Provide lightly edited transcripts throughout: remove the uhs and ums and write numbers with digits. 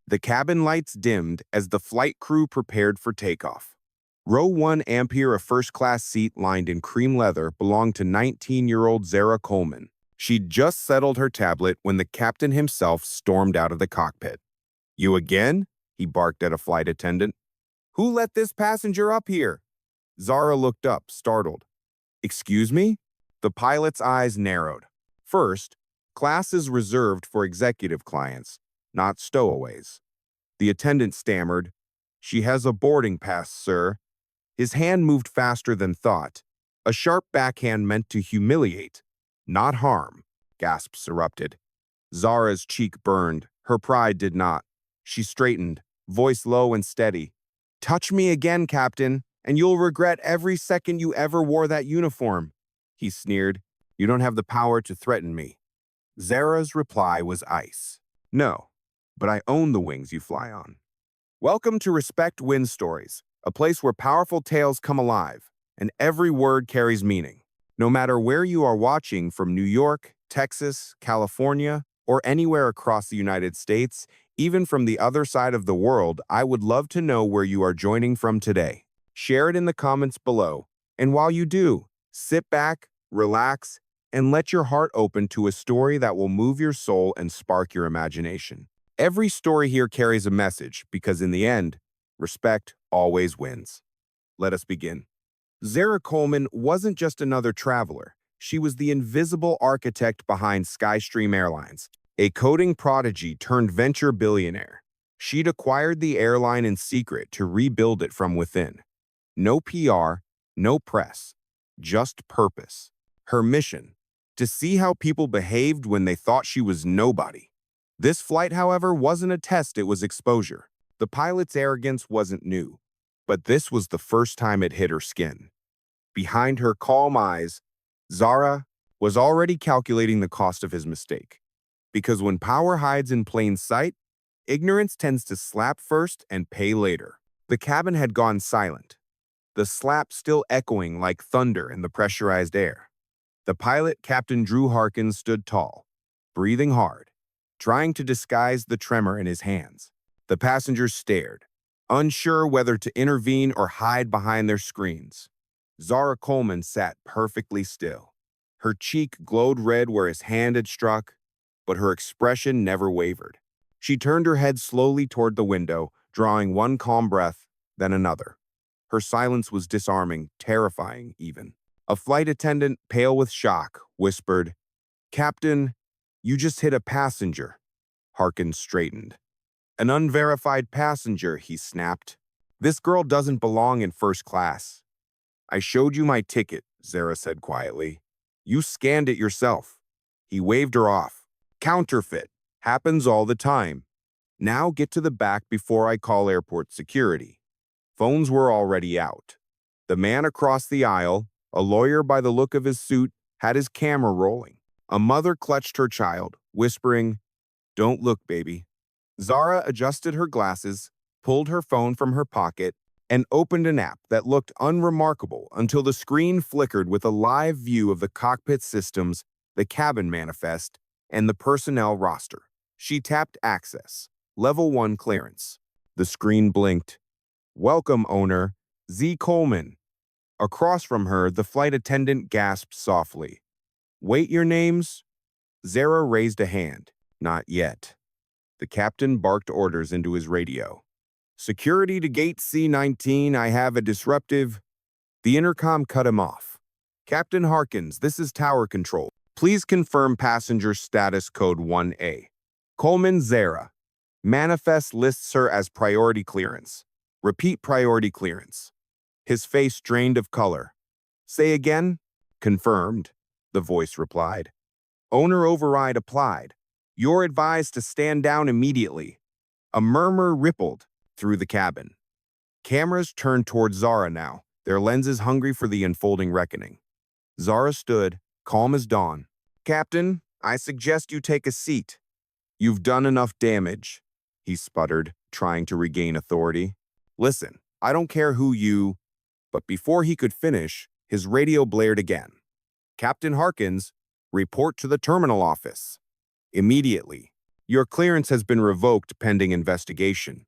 The cabin lights dimmed as the flight crew prepared for takeoff. Row 1 Ampere, a first-class seat lined in cream leather, belonged to 19-year-old Zara Coleman. She'd just settled her tablet when the captain himself stormed out of the cockpit. "You again?" he barked at a flight attendant. "Who let this passenger up here?" Zara looked up, startled. "Excuse me?" The pilot's eyes narrowed. First, class is reserved for executive clients, not stowaways. The attendant stammered, "She has a boarding pass, sir." His hand moved faster than thought. A sharp backhand meant to humiliate, not harm. Gasps erupted. Zara's cheek burned. Her pride did not. She straightened, voice low and steady. "Touch me again, Captain, and you'll regret every second you ever wore that uniform." He sneered. "You don't have the power to threaten me." Zara's reply was ice. "No, but I own the wings you fly on." Welcome to Respect Wind Stories, a place where powerful tales come alive, and every word carries meaning. No matter where you are watching, from New York, Texas, California, or anywhere across the United States, even from the other side of the world, I would love to know where you are joining from today. Share it in the comments below. And while you do, sit back, relax, and let your heart open to a story that will move your soul and spark your imagination. Every story here carries a message, because in the end, respect always wins. Let us begin. Zara Coleman wasn't just another traveler. She was the invisible architect behind Skystream Airlines, a coding prodigy turned venture billionaire. She'd acquired the airline in secret to rebuild it from within. No PR, no press, just purpose. Her mission: to see how people behaved when they thought she was nobody. This flight, however, wasn't a test, it was exposure. The pilot's arrogance wasn't new, but this was the first time it hit her skin. Behind her calm eyes, Zara was already calculating the cost of his mistake. Because when power hides in plain sight, ignorance tends to slap first and pay later. The cabin had gone silent, the slap still echoing like thunder in the pressurized air. The pilot, Captain Drew Harkins, stood tall, breathing hard, trying to disguise the tremor in his hands. The passengers stared, unsure whether to intervene or hide behind their screens. Zara Coleman sat perfectly still. Her cheek glowed red where his hand had struck, but her expression never wavered. She turned her head slowly toward the window, drawing one calm breath, then another. Her silence was disarming, terrifying even. A flight attendant, pale with shock, whispered, "Captain, you just hit a passenger." Harkins straightened. "An unverified passenger," he snapped. "This girl doesn't belong in first class." "I showed you my ticket," Zara said quietly. "You scanned it yourself." He waved her off. "Counterfeit. Happens all the time. Now get to the back before I call airport security." Phones were already out. The man across the aisle, a lawyer by the look of his suit, had his camera rolling. A mother clutched her child, whispering, "Don't look, baby." Zara adjusted her glasses, pulled her phone from her pocket, and opened an app that looked unremarkable until the screen flickered with a live view of the cockpit systems, the cabin manifest, and the personnel roster. She tapped Access, Level 1 clearance. The screen blinked. "Welcome, owner, Z. Coleman." Across from her, the flight attendant gasped softly. "Wait, your names?" Zara raised a hand. "Not yet." The captain barked orders into his radio. "Security to gate C-19, I have a disruptive." The intercom cut him off. "Captain Harkins, this is tower control. Please confirm passenger status code 1A. Coleman Zara. Manifest lists her as priority clearance. Repeat priority clearance." His face drained of color. "Say again?" "Confirmed," the voice replied. "Owner override applied. You're advised to stand down immediately." A murmur rippled through the cabin. Cameras turned toward Zara now, their lenses hungry for the unfolding reckoning. Zara stood, calm as dawn. "Captain, I suggest you take a seat." "You've done enough damage," he sputtered, trying to regain authority. "Listen, I don't care who you—" But before he could finish, his radio blared again. "Captain Harkins, report to the terminal office." Immediately, Your clearance has been revoked pending investigation.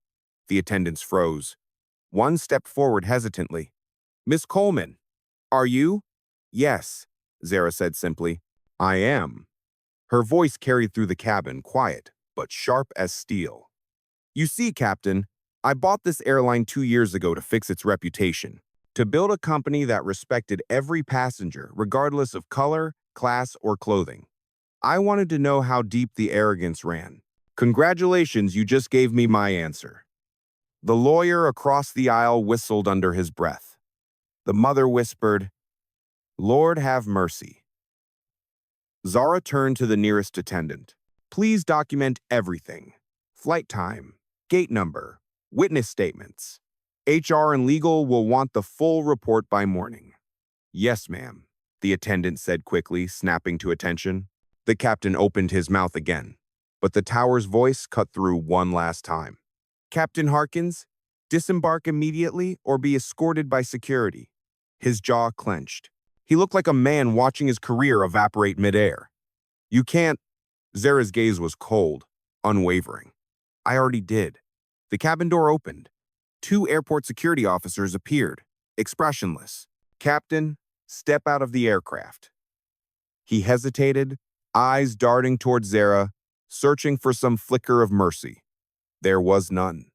The attendants froze. One stepped forward hesitantly. Miss Coleman, are you? Yes, Zara said simply. I am. Her voice carried through the cabin, quiet, but sharp as steel. You see, Captain, I bought this airline 2 years ago to fix its reputation, to build a company that respected every passenger, regardless of color, class, or clothing. I wanted to know how deep the arrogance ran. Congratulations, you just gave me my answer. The lawyer across the aisle whistled under his breath. The mother whispered, Lord have mercy. Zara turned to the nearest attendant. Please document everything. Flight time, gate number, witness statements. HR and legal will want the full report by morning. Yes, ma'am, the attendant said quickly, snapping to attention. The captain opened his mouth again, but the tower's voice cut through one last time. Captain Harkins, disembark immediately or be escorted by security. His jaw clenched. He looked like a man watching his career evaporate midair. You can't. Zara's gaze was cold, unwavering. I already did. The cabin door opened. 2 airport security officers appeared, expressionless. Captain, step out of the aircraft. He hesitated, eyes darting towards Zara, searching for some flicker of mercy. There was none.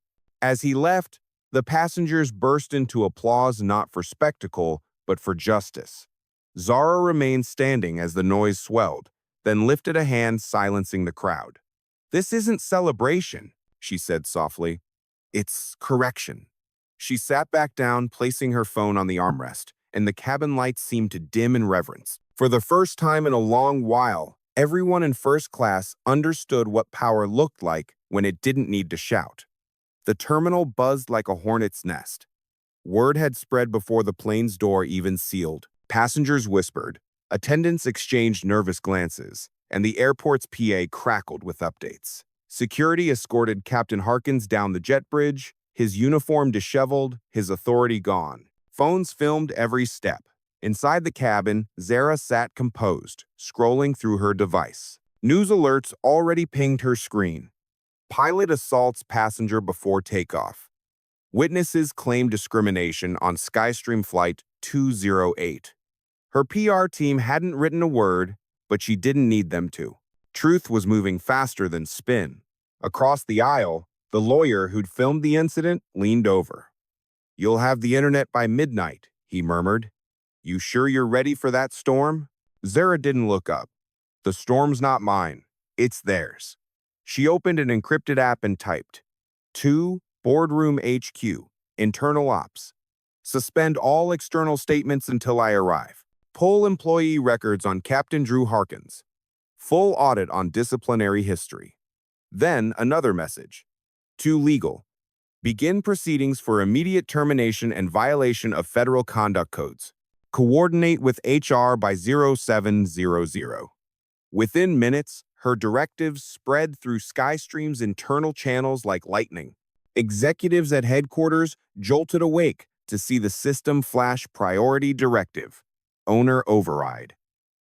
As he left, the passengers burst into applause not for spectacle, but for justice. Zara remained standing as the noise swelled, then lifted a hand silencing the crowd. This isn't celebration, she said softly. It's correction. She sat back down, placing her phone on the armrest, and the cabin lights seemed to dim in reverence. For the first time in a long while, everyone in first class understood what power looked like when it didn't need to shout. The terminal buzzed like a hornet's nest. Word had spread before the plane's door even sealed. Passengers whispered, attendants exchanged nervous glances, and the airport's PA crackled with updates. Security escorted Captain Harkins down the jet bridge, his uniform disheveled, his authority gone. Phones filmed every step. Inside the cabin, Zara sat composed, scrolling through her device. News alerts already pinged her screen. Pilot assaults passenger before takeoff. Witnesses claim discrimination on Skystream Flight 208. Her PR team hadn't written a word, but she didn't need them to. Truth was moving faster than spin. Across the aisle, the lawyer who'd filmed the incident leaned over. You'll have the internet by midnight, he murmured. You sure you're ready for that storm? Zara didn't look up. The storm's not mine. It's theirs. She opened an encrypted app and typed, "To Boardroom HQ, Internal Ops. Suspend all external statements until I arrive. Pull employee records on Captain Drew Harkins. Full audit on disciplinary history." Then another message. "To Legal. Begin proceedings for immediate termination and violation of federal conduct codes. Coordinate with HR by 0700. Within minutes, her directives spread through Skystream's internal channels like lightning. Executives at headquarters jolted awake to see the system flash priority directive, owner override.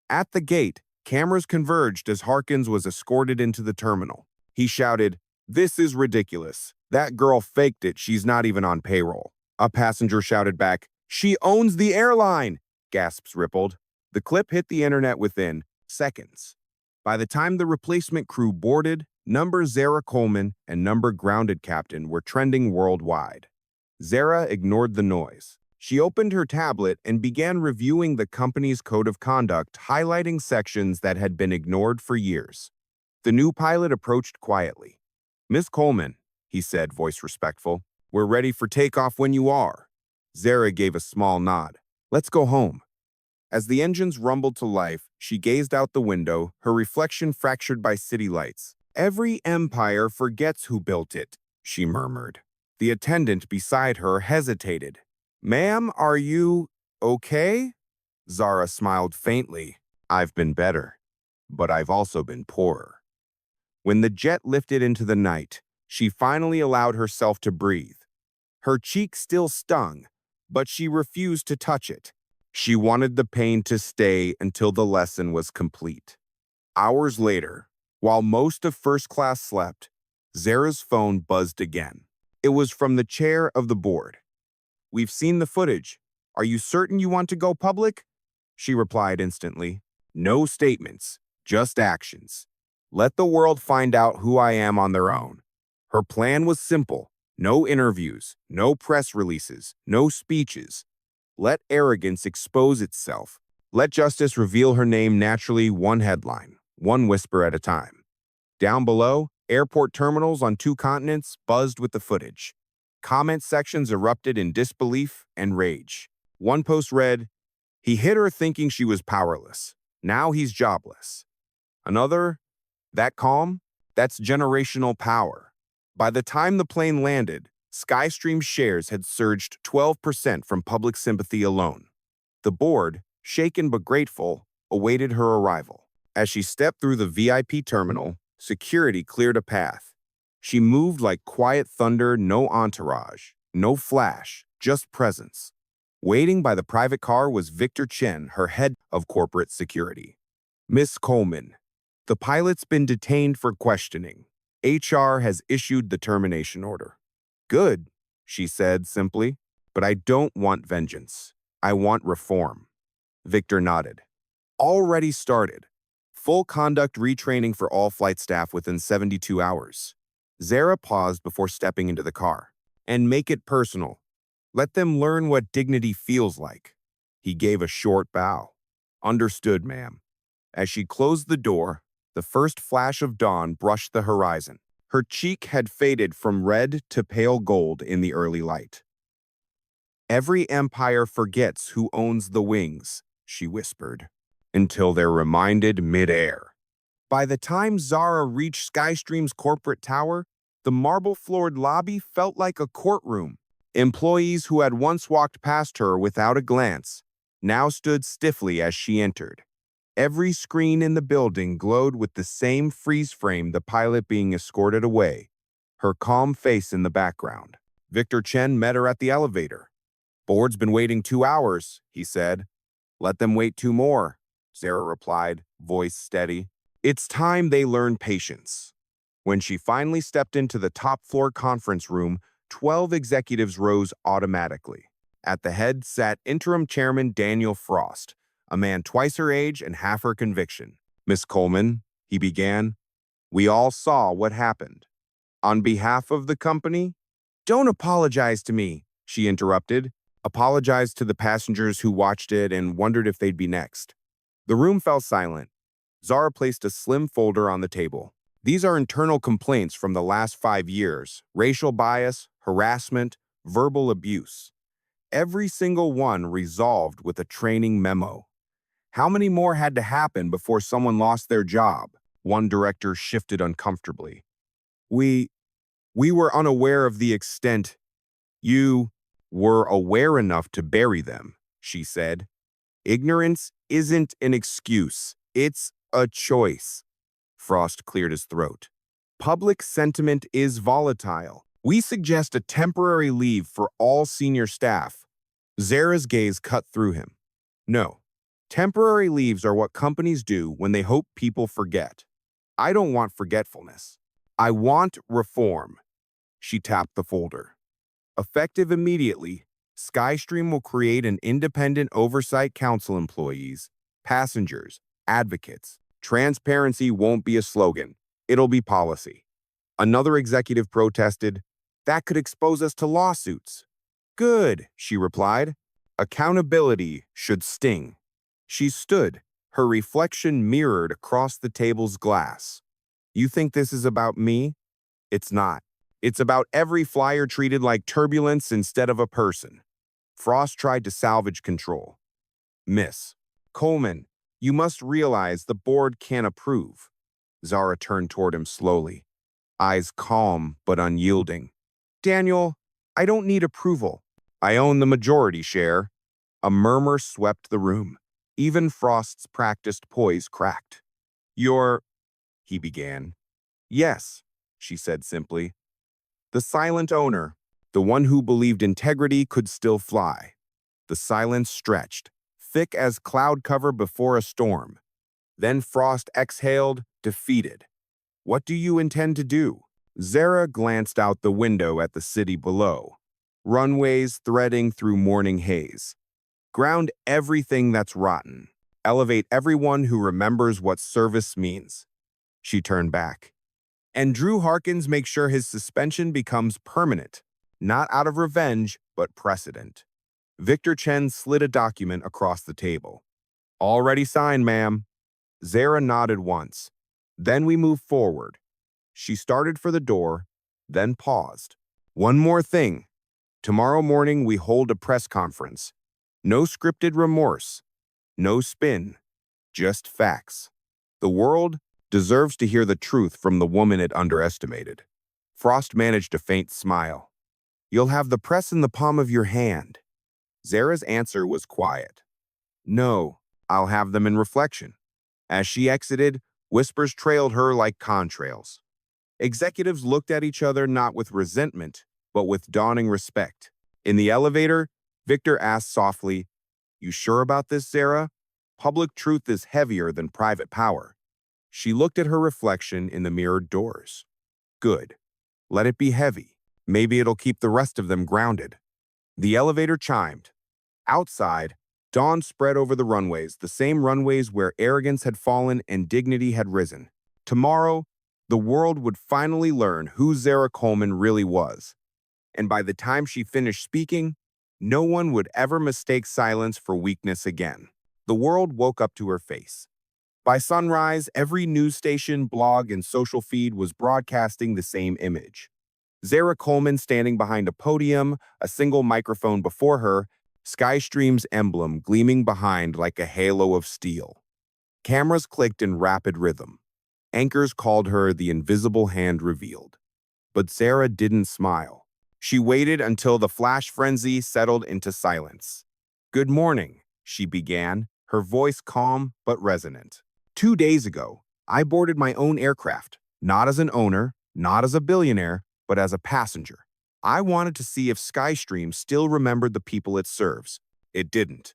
At the gate, cameras converged as Harkins was escorted into the terminal. He shouted, "This is ridiculous. That girl faked it. She's not even on payroll." A passenger shouted back, "She owns the airline!" Gasps rippled. The clip hit the internet within seconds. By the time the replacement crew boarded, number Zara Coleman and number grounded captain were trending worldwide. Zara ignored the noise. She opened her tablet and began reviewing the company's code of conduct, highlighting sections that had been ignored for years. The new pilot approached quietly. "Miss Coleman," he said, voice respectful, "we're ready for takeoff when you are." Zara gave a small nod. "Let's go home." As the engines rumbled to life, she gazed out the window, her reflection fractured by city lights. "Every empire forgets who built it," she murmured. The attendant beside her hesitated. "Ma'am, are you okay?" Zara smiled faintly. "I've been better, but I've also been poorer." When the jet lifted into the night, she finally allowed herself to breathe. Her cheek still stung, but she refused to touch it. She wanted the pain to stay until the lesson was complete. Hours later, While most of first class slept, Zara's phone buzzed again. It was from the chair of the board. "We've seen the footage. Are you certain you want to go public?" She replied instantly. "No statements, just actions. Let the world find out who I am on their own." Her plan was simple. No interviews, no press releases, no speeches. Let arrogance expose itself. Let justice reveal her name naturally, one headline, one whisper at a time. Down below, airport terminals on 2 continents buzzed with the footage. Comment sections erupted in disbelief and rage. One post read, "He hit her thinking she was powerless. Now he's jobless." Another, "That calm? That's generational power." By the time the plane landed, Skystream's shares had surged 12% from public sympathy alone. The board, shaken but grateful, awaited her arrival. As she stepped through the VIP terminal, security cleared a path. She moved like quiet thunder, no entourage, no flash, just presence. Waiting by the private car was Victor Chen, her head of corporate security. "Miss Coleman, the pilot's been detained for questioning. HR has issued the termination order." "Good," she said simply, "but I don't want vengeance. I want reform." Victor nodded. "Already started. Full conduct retraining for all flight staff within 72 hours. Zara paused before stepping into the car. "And make it personal. Let them learn what dignity feels like." He gave a short bow. "Understood, ma'am." As she closed the door, the first flash of dawn brushed the horizon. Her cheek had faded from red to pale gold in the early light. "Every empire forgets who owns the wings," she whispered, "until they're reminded mid-air." By the time Zara reached Skystream's corporate tower, the marble-floored lobby felt like a courtroom. Employees who had once walked past her without a glance now stood stiffly as she entered. Every screen in the building glowed with the same freeze frame, the pilot being escorted away, her calm face in the background. Victor Chen met her at the elevator. "Board's been waiting 2 hours," he said. "Let them wait 2 more," Zara replied, voice steady. "It's time they learn patience." When she finally stepped into the top-floor conference room, 12 executives rose automatically. At the head sat interim chairman Daniel Frost, a man twice her age and half her conviction. "Miss Coleman," he began, "we all saw what happened. On behalf of the company—" "Don't apologize to me," she interrupted. "Apologize to the passengers who watched it and wondered if they'd be next." The room fell silent. Zara placed a slim folder on the table. "These are internal complaints from the last 5 years. Racial bias, harassment, verbal abuse. Every single one resolved with a training memo. How many more had to happen before someone lost their job?" One director shifted uncomfortably. We were unaware of the extent." "You were aware enough to bury them," she said. "Ignorance isn't an excuse. It's a choice." Frost cleared his throat. "Public sentiment is volatile. We suggest a temporary leave for all senior staff." Zara's gaze cut through him. "No. Temporary leaves are what companies do when they hope people forget. I don't want forgetfulness. I want reform." She tapped the folder. "Effective immediately, Skystream will create an independent oversight council. Employees, passengers, advocates. Transparency won't be a slogan. It'll be policy." Another executive protested, "That could expose us to lawsuits." "Good," she replied. "Accountability should sting." She stood, her reflection mirrored across the table's glass. "You think this is about me? It's not. It's about every flyer treated like turbulence instead of a person." Frost tried to salvage control. "Miss Coleman, you must realize the board can't approve." Zara turned toward him slowly, eyes calm but unyielding. "Daniel, I don't need approval. I own the majority share." A murmur swept the room. Even Frost's practiced poise cracked. "You're—" he began. "Yes," she said simply. "The silent owner, the one who believed integrity could still fly." The silence stretched, thick as cloud cover before a storm. Then Frost exhaled, defeated. What do you intend to do? Zara glanced out the window at the city below. Runways threading through morning haze. Ground everything that's rotten. Elevate everyone who remembers what service means. She turned back. And Drew Harkins makes sure his suspension becomes permanent, not out of revenge, but precedent. Victor Chen slid a document across the table. Already signed, ma'am. Zara nodded once. Then we moved forward. She started for the door, then paused. One more thing. Tomorrow morning we hold a press conference. No scripted remorse. No spin. Just facts. The world deserves to hear the truth from the woman it underestimated. Frost managed a faint smile. You'll have the press in the palm of your hand. Zara's answer was quiet. No, I'll have them in reflection. As she exited, whispers trailed her like contrails. Executives looked at each other not with resentment, but with dawning respect. In the elevator, Victor asked softly, You sure about this, Zara? Public truth is heavier than private power. She looked at her reflection in the mirrored doors. Good. Let it be heavy. Maybe it'll keep the rest of them grounded. The elevator chimed. Outside, dawn spread over the runways, the same runways where arrogance had fallen and dignity had risen. Tomorrow, the world would finally learn who Zara Coleman really was. And by the time she finished speaking, no one would ever mistake silence for weakness again. The world woke up to her face. By sunrise, every news station, blog, and social feed was broadcasting the same image. Zara Coleman standing behind a podium, a single microphone before her, Skystream's emblem gleaming behind like a halo of steel. Cameras clicked in rapid rhythm. Anchors called her the invisible hand revealed. But Zara didn't smile. She waited until the flash frenzy settled into silence. Good morning, she began, her voice calm but resonant. 2 days ago, I boarded my own aircraft, not as an owner, not as a billionaire, but as a passenger. I wanted to see if Skystream still remembered the people it serves. It didn't.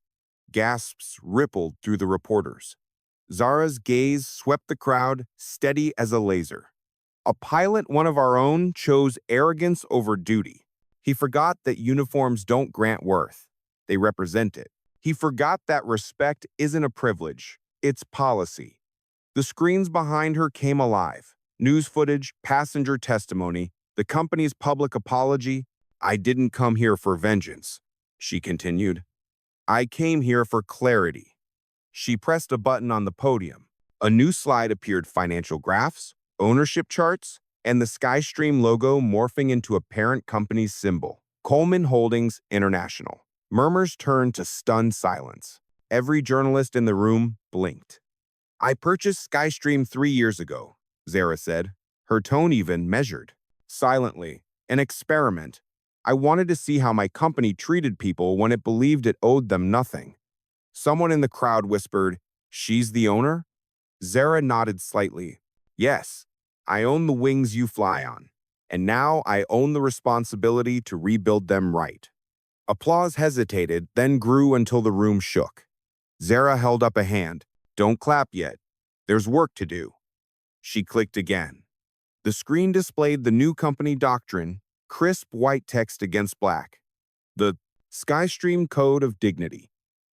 Gasps rippled through the reporters. Zara's gaze swept the crowd, steady as a laser. A pilot, one of our own, chose arrogance over duty. He forgot that uniforms don't grant worth. They represent it. He forgot that respect isn't a privilege. It's policy. The screens behind her came alive. News footage, passenger testimony, the company's public apology. I didn't come here for vengeance, she continued. I came here for clarity. She pressed a button on the podium. A new slide appeared, financial graphs, ownership charts, and the Skystream logo morphing into a parent company's symbol, Coleman Holdings International. Murmurs turned to stunned silence. Every journalist in the room blinked. I purchased Skystream 3 years ago, Zara said, her tone even measured. Silently, an experiment. I wanted to see how my company treated people when it believed it owed them nothing. Someone in the crowd whispered, She's the owner? Zara nodded slightly. Yes, I own the wings you fly on, and now I own the responsibility to rebuild them right. Applause hesitated, then grew until the room shook. Zara held up a hand. Don't clap yet. There's work to do. She clicked again. The screen displayed the new company doctrine, crisp white text against black. The Skystream Code of Dignity.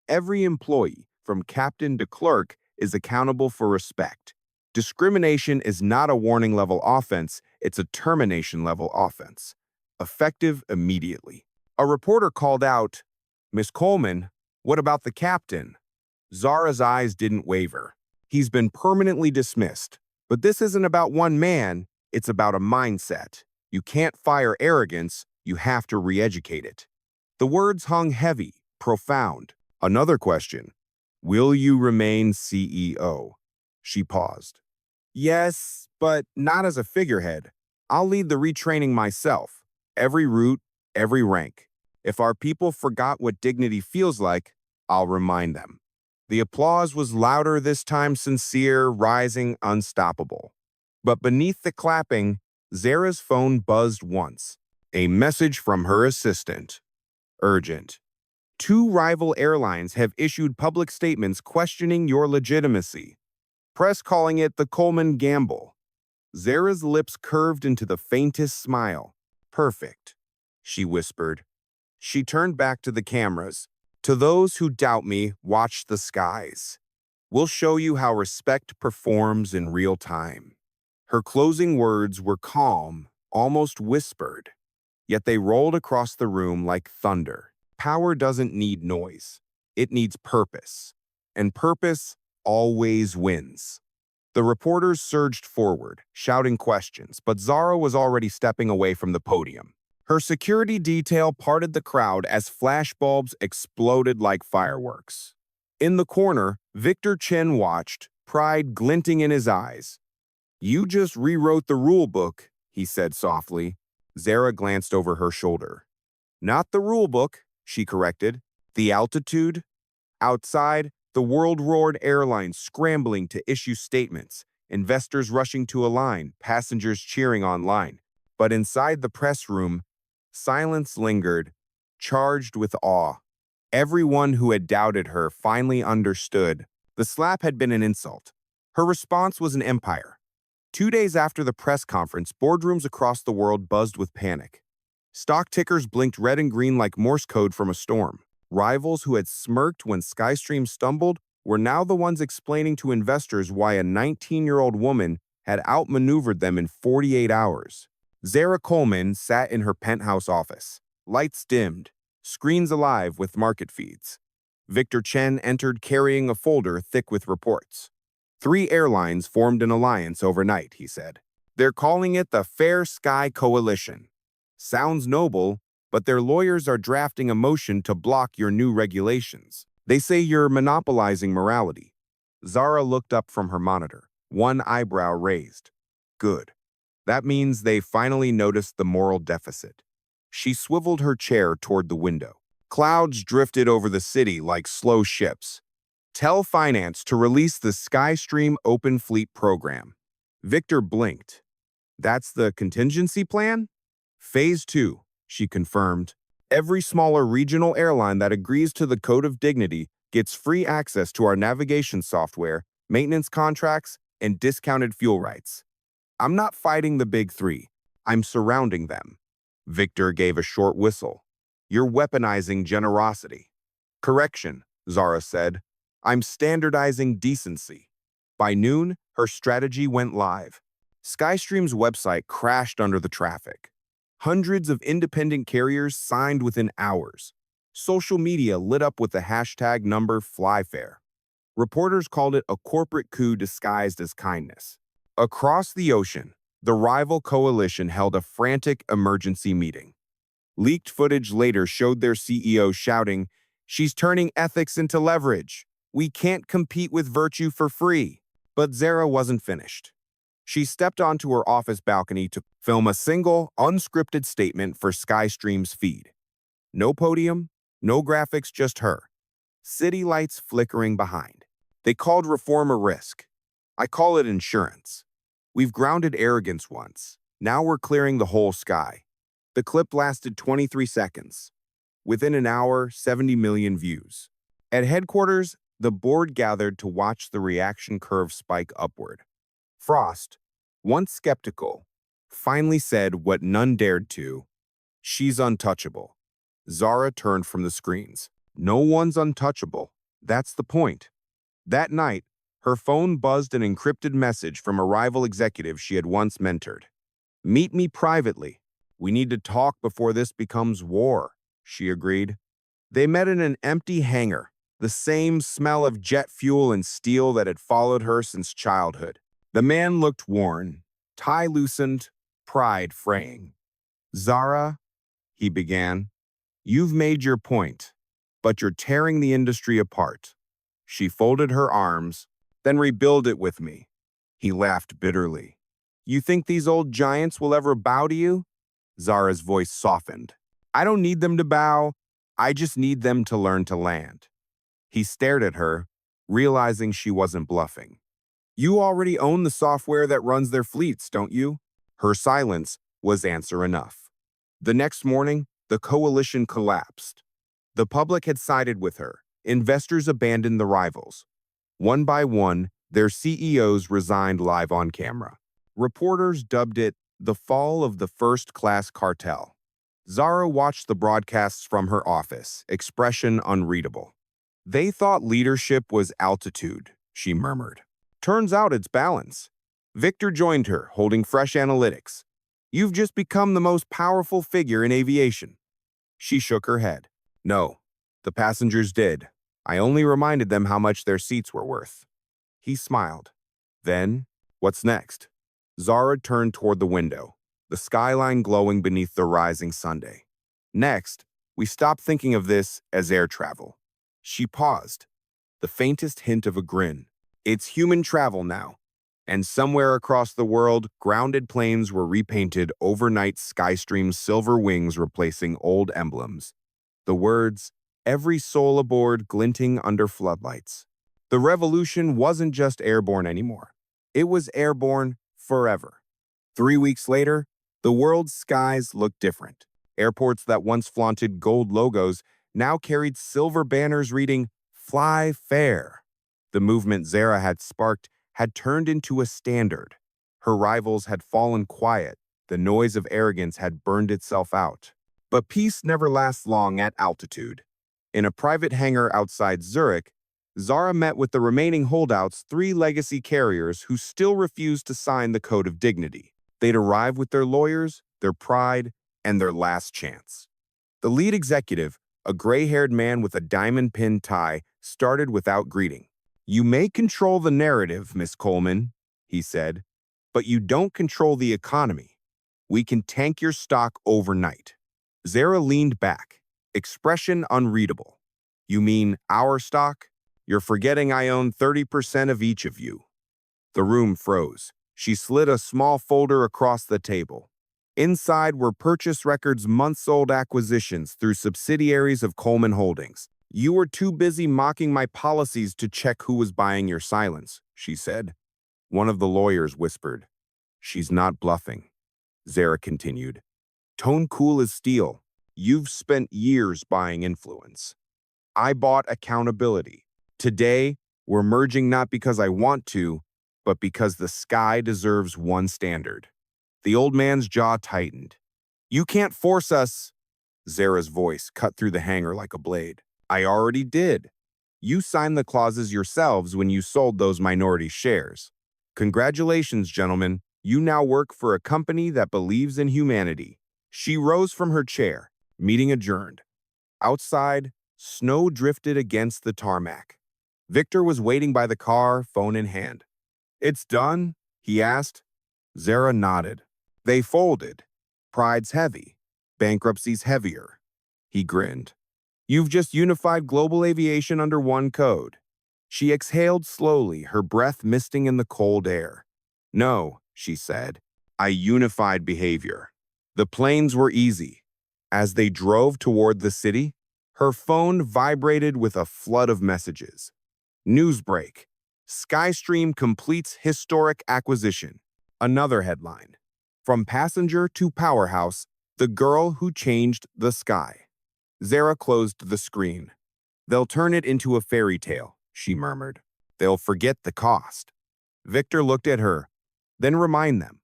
Every employee, from captain to clerk, is accountable for respect. Discrimination is not a warning level offense, it's a termination level offense. Effective immediately. A reporter called out, Miss Coleman, what about the captain? Zara's eyes didn't waver. He's been permanently dismissed. But this isn't about one man, it's about a mindset. You can't fire arrogance, you have to re-educate it. The words hung heavy, profound. Another question. Will you remain CEO? She paused. Yes, but not as a figurehead. I'll lead the retraining myself. Every route, every rank. If our people forgot what dignity feels like, I'll remind them. The applause was louder this time, sincere, rising, unstoppable. But beneath the clapping, Zara's phone buzzed once. A message from her assistant. Urgent. 2 rival airlines have issued public statements questioning your legitimacy. Press calling it the Coleman gamble. Zara's lips curved into the faintest smile. Perfect, she whispered. She turned back to the cameras. To those who doubt me, watch the skies. We'll show you how respect performs in real time. Her closing words were calm, almost whispered, yet they rolled across the room like thunder. Power doesn't need noise. It needs purpose. And purpose always wins. The reporters surged forward, shouting questions, but Zara was already stepping away from the podium. Her security detail parted the crowd as flashbulbs exploded like fireworks. In the corner, Victor Chen watched, pride glinting in his eyes. You just rewrote the rule book, he said softly. Zara glanced over her shoulder. Not the rule book, she corrected. The altitude? Outside, the world roared Airline scrambling to issue statements, investors rushing to align, passengers cheering online. But inside the press room, silence lingered, charged with awe. Everyone who had doubted her finally understood. The slap had been an insult. Her response was an empire. 2 days after the press conference, boardrooms across the world buzzed with panic. Stock tickers blinked red and green like Morse code from a storm. Rivals who had smirked when Skystream stumbled were now the ones explaining to investors why a 19-year-old woman had outmaneuvered them in 48 hours. Zara Coleman sat in her penthouse office. Lights dimmed, screens alive with market feeds. Victor Chen entered carrying a folder thick with reports. 3 airlines formed an alliance overnight, he said. They're calling it the Fair Sky Coalition. Sounds noble, but their lawyers are drafting a motion to block your new regulations. They say you're monopolizing morality. Zara looked up from her monitor, one eyebrow raised. Good. That means they finally noticed the moral deficit. She swiveled her chair toward the window. Clouds drifted over the city like slow ships. Tell finance to release the Skystream Open Fleet program. Victor blinked. That's the contingency plan? Phase 2, she confirmed. Every smaller regional airline that agrees to the Code of Dignity gets free access to our navigation software, maintenance contracts, and discounted fuel rights. I'm not fighting the big 3. I'm surrounding them. Victor gave a short whistle. You're weaponizing generosity. Correction, Zara said. I'm standardizing decency. By noon, her strategy went live. Skystream's website crashed under the traffic. Hundreds of independent carriers signed within hours. Social media lit up with the hashtag number FlyFair. Reporters called it a corporate coup disguised as kindness. Across the ocean, the rival coalition held a frantic emergency meeting. Leaked footage later showed their CEO shouting, "She's turning ethics into leverage. We can't compete with virtue for free." But Zara wasn't finished. She stepped onto her office balcony to film a single, unscripted statement for Skystream's feed. No podium, no graphics, just her. City lights flickering behind. They called reform a risk. I call it insurance. We've grounded arrogance once. Now we're clearing the whole sky. The clip lasted 23 seconds. Within an hour, 70 million views. At headquarters, the board gathered to watch the reaction curve spike upward. Frost, once skeptical, finally said what none dared to. She's untouchable. Zara turned from the screens. No one's untouchable. That's the point. That night, her phone buzzed an encrypted message from a rival executive she had once mentored. Meet me privately. We need to talk before this becomes war, she agreed. They met in an empty hangar, the same smell of jet fuel and steel that had followed her since childhood. The man looked worn, tie loosened, pride fraying. Zara, he began, you've made your point, but you're tearing the industry apart. She folded her arms, then rebuild it with me. He laughed bitterly. You think these old giants will ever bow to you? Zara's voice softened. I don't need them to bow. I just need them to learn to land. He stared at her, realizing she wasn't bluffing. You already own the software that runs their fleets, don't you? Her silence was answer enough. The next morning, the coalition collapsed. The public had sided with her. Investors abandoned the rivals. One by one, their CEOs resigned live on camera. Reporters dubbed it the fall of the first-class cartel. Zara watched the broadcasts from her office, expression unreadable. They thought leadership was altitude, she murmured. Turns out it's balance. Victor joined her, holding fresh analytics. You've just become the most powerful figure in aviation. She shook her head. No, the passengers did. I only reminded them how much their seats were worth. He smiled. Then, what's next? Zara turned toward the window, the skyline glowing beneath the rising Sunday. Next, we stopped thinking of this as air travel. She paused, the faintest hint of a grin. It's human travel now. And somewhere across the world, grounded planes were repainted overnight, Skystream's silver wings replacing old emblems. The words, every soul aboard, glinting under floodlights. The revolution wasn't just airborne anymore. It was airborne forever. 3 weeks later, the world's skies looked different. Airports that once flaunted gold logos now carried silver banners reading, "Fly Fair." The movement Zara had sparked had turned into a standard. Her rivals had fallen quiet. The noise of arrogance had burned itself out. But peace never lasts long at altitude. In a private hangar outside Zurich, Zara met with the remaining holdouts, 3 legacy carriers who still refused to sign the Code of Dignity. They'd arrived with their lawyers, their pride, and their last chance. The lead executive, a gray-haired man with a diamond-pinned tie, started without greeting. You may control the narrative, Miss Coleman, he said, but you don't control the economy. We can tank your stock overnight. Zara leaned back, expression unreadable. You mean our stock? You're forgetting I own 30% of each of you. The room froze. She slid a small folder across the table. Inside were purchase records, months-old acquisitions through subsidiaries of Coleman Holdings. You were too busy mocking my policies to check who was buying your silence, she said. One of the lawyers whispered. She's not bluffing. Zara continued. Tone cool as steel. You've spent years buying influence. I bought accountability. Today, we're merging not because I want to, but because the sky deserves one standard. The old man's jaw tightened. You can't force us. Zara's voice cut through the hangar like a blade. I already did. You signed the clauses yourselves when you sold those minority shares. Congratulations, gentlemen. You now work for a company that believes in humanity. She rose from her chair, meeting adjourned. Outside, snow drifted against the tarmac. Victor was waiting by the car, phone in hand. It's done? He asked. Zara nodded. They folded. Pride's heavy. Bankruptcy's heavier. He grinned. You've just unified global aviation under one code. She exhaled slowly, her breath misting in the cold air. No, she said. I unified behavior. The planes were easy. As they drove toward the city, her phone vibrated with a flood of messages. Newsbreak. Skystream completes historic acquisition. Another headline. From passenger to powerhouse, the girl who changed the sky. Zara closed the screen. They'll turn it into a fairy tale, she murmured. They'll forget the cost. Victor looked at her, then remind them.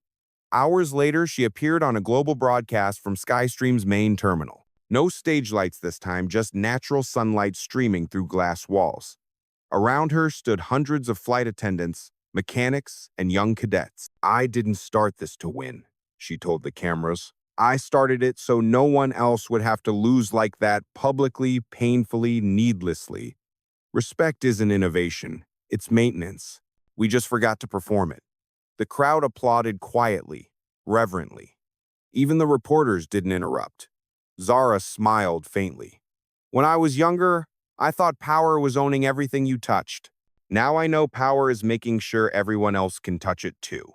Hours later, she appeared on a global broadcast from Skystream's main terminal. No stage lights this time, just natural sunlight streaming through glass walls. Around her stood hundreds of flight attendants, mechanics, and young cadets. I didn't start this to win, she told the cameras. I started it so no one else would have to lose like that publicly, painfully, needlessly. Respect isn't innovation, it's maintenance. We just forgot to perform it. The crowd applauded quietly, reverently. Even the reporters didn't interrupt. Zara smiled faintly. When I was younger, I thought power was owning everything you touched. Now I know power is making sure everyone else can touch it too.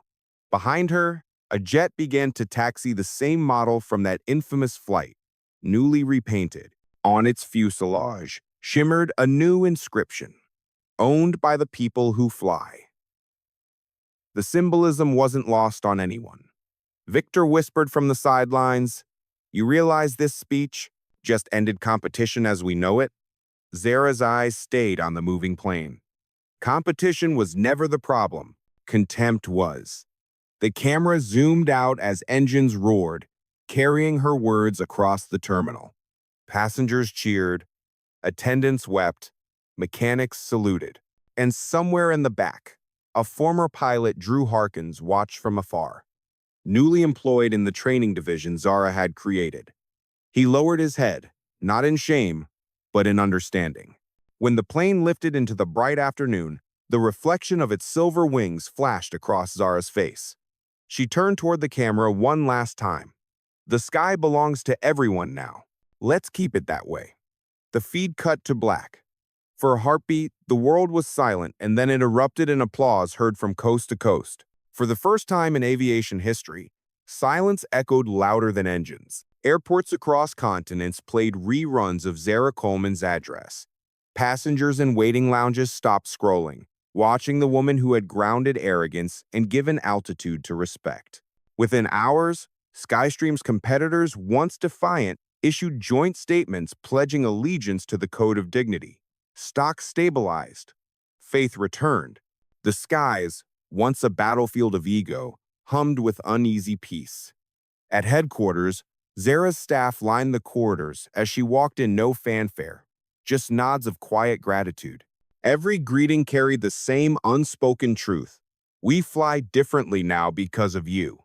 Behind her, a jet began to taxi the same model from that infamous flight, newly repainted. On its fuselage shimmered a new inscription, owned by the people who fly. The symbolism wasn't lost on anyone. Victor whispered from the sidelines, You realize this speech just ended competition as we know it? Zara's eyes stayed on the moving plane. Competition was never the problem. Contempt was. The camera zoomed out as engines roared, carrying her words across the terminal. Passengers cheered, attendants wept, mechanics saluted. And somewhere in the back, a former pilot, Drew Harkins, watched from afar. Newly employed in the training division Zara had created. He lowered his head, not in shame, but in understanding. When the plane lifted into the bright afternoon, the reflection of its silver wings flashed across Zara's face. She turned toward the camera one last time. The sky belongs to everyone now. Let's keep it that way. The feed cut to black. For a heartbeat, the world was silent, and then it erupted in applause heard from coast to coast. For the first time in aviation history, silence echoed louder than engines. Airports across continents played reruns of Zara Coleman's address. Passengers in waiting lounges stopped scrolling, watching the woman who had grounded arrogance and given altitude to respect. Within hours, Skystream's competitors, once defiant, issued joint statements pledging allegiance to the code of dignity. Stock stabilized. Faith returned. The skies, once a battlefield of ego, hummed with uneasy peace. At headquarters, Zara's staff lined the corridors as she walked in, no fanfare, just nods of quiet gratitude. Every greeting carried the same unspoken truth. We fly differently now because of you.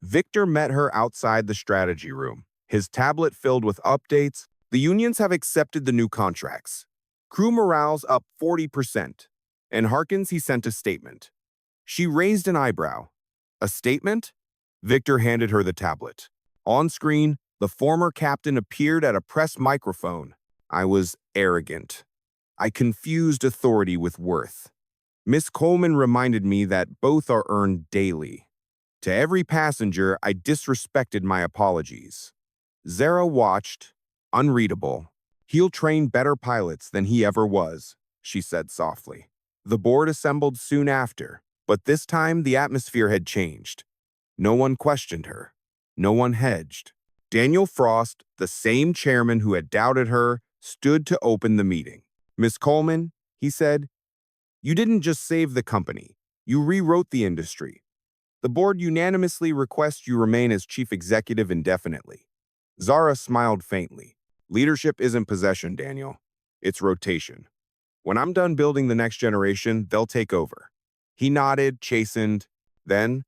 Victor met her outside the strategy room, his tablet filled with updates. The unions have accepted the new contracts. Crew morale's up 40%. And Harkins, he sent a statement. She raised an eyebrow. A statement? Victor handed her the tablet. On screen, the former captain appeared at a press microphone. I was arrogant. I confused authority with worth. Miss Coleman reminded me that both are earned daily. To every passenger, I disrespected my apologies. Zara watched, unreadable. He'll train better pilots than he ever was, she said softly. The board assembled soon after, but this time the atmosphere had changed. No one questioned her. No one hedged. Daniel Frost, the same chairman who had doubted her, stood to open the meeting. Miss Coleman, he said, you didn't just save the company. You rewrote the industry. The board unanimously requests you remain as chief executive indefinitely. Zara smiled faintly. Leadership isn't possession, Daniel. It's rotation. When I'm done building the next generation, they'll take over. He nodded, chastened. Then,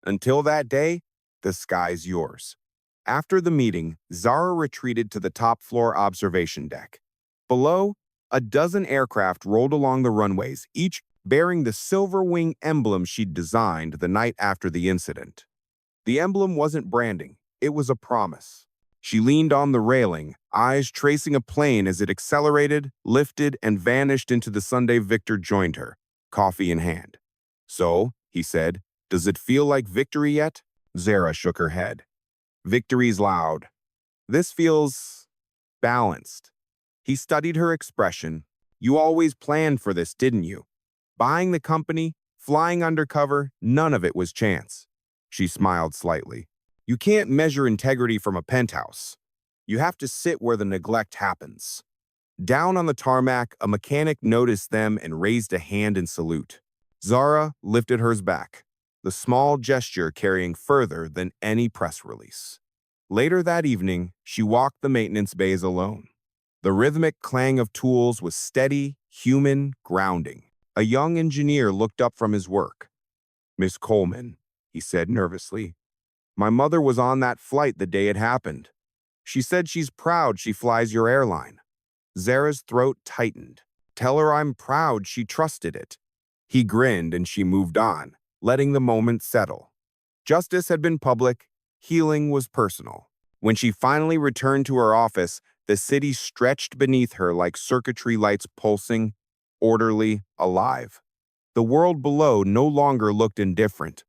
until that day, the sky's yours. After the meeting, Zara retreated to the top floor observation deck. Below, a dozen aircraft rolled along the runways, each bearing the silver wing emblem she'd designed the night after the incident. The emblem wasn't branding, it was a promise. She leaned on the railing, eyes tracing a plane as it accelerated, lifted, and vanished into the Sunday. Victor joined her, coffee in hand. So, he said, does it feel like victory yet? Zara shook her head. Victory's loud. This feels balanced. He studied her expression. You always planned for this, didn't you? Buying the company, flying undercover, none of it was chance. She smiled slightly. You can't measure integrity from a penthouse. You have to sit where the neglect happens. Down on the tarmac, a mechanic noticed them and raised a hand in salute. Zara lifted hers back, the small gesture carrying further than any press release. Later that evening, she walked the maintenance bays alone. The rhythmic clang of tools was steady, human, grounding. A young engineer looked up from his work. Miss Coleman, he said nervously. My mother was on that flight the day it happened. She said she's proud she flies your airline. Zara's throat tightened. Tell her I'm proud she trusted it. He grinned and she moved on, letting the moment settle. Justice had been public, healing was personal. When she finally returned to her office, the city stretched beneath her like circuitry lights pulsing, orderly, alive. The world below no longer looked indifferent.